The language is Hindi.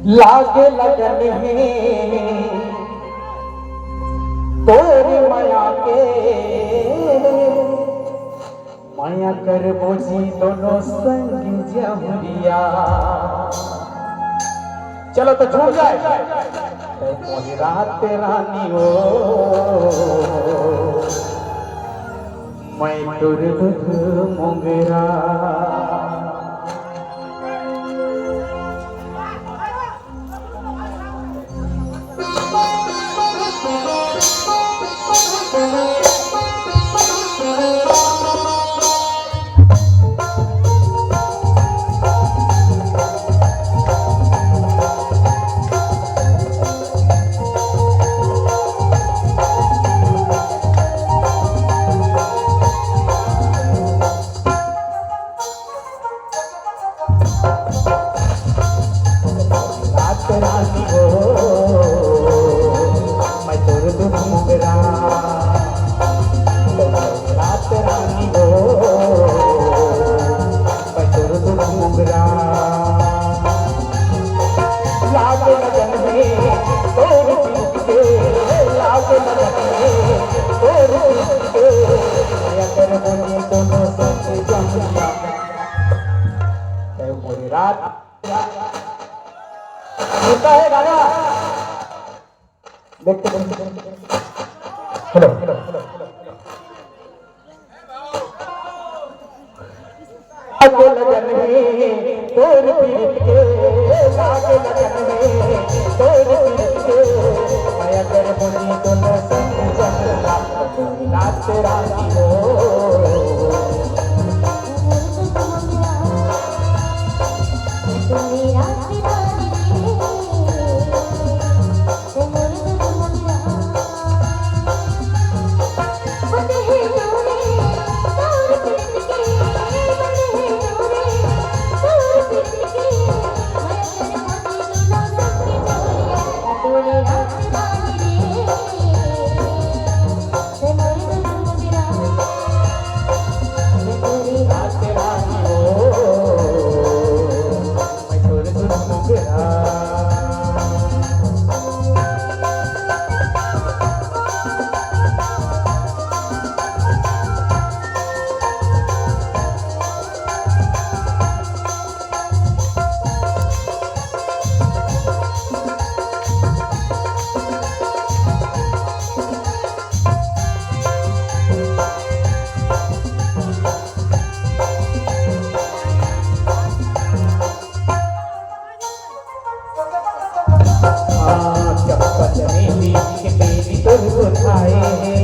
लागे लगन में तोरी माया के माया कर बोझी दोनों संग जमुरिया। चलो तो झूम जाए मोरी रात रानी हो मैं तुर मोगरा। रानी हो मैं तोर दुख मोगरा। रात रानी हो मैं तोर दुख मोगरा। लाग लगन में तोर पीत के लाग लगन में तोर पीत के माया कर बोली दोनों संग जमुरिया। मोरी रात होता है गाना देखते हेलो हेलो आगे लगन में तोर पीत के आगे लगन में तोर पीत के माया कर बोली दोनों संग जमुरिया। रात रानी हो चमेली के बेली तो उठाए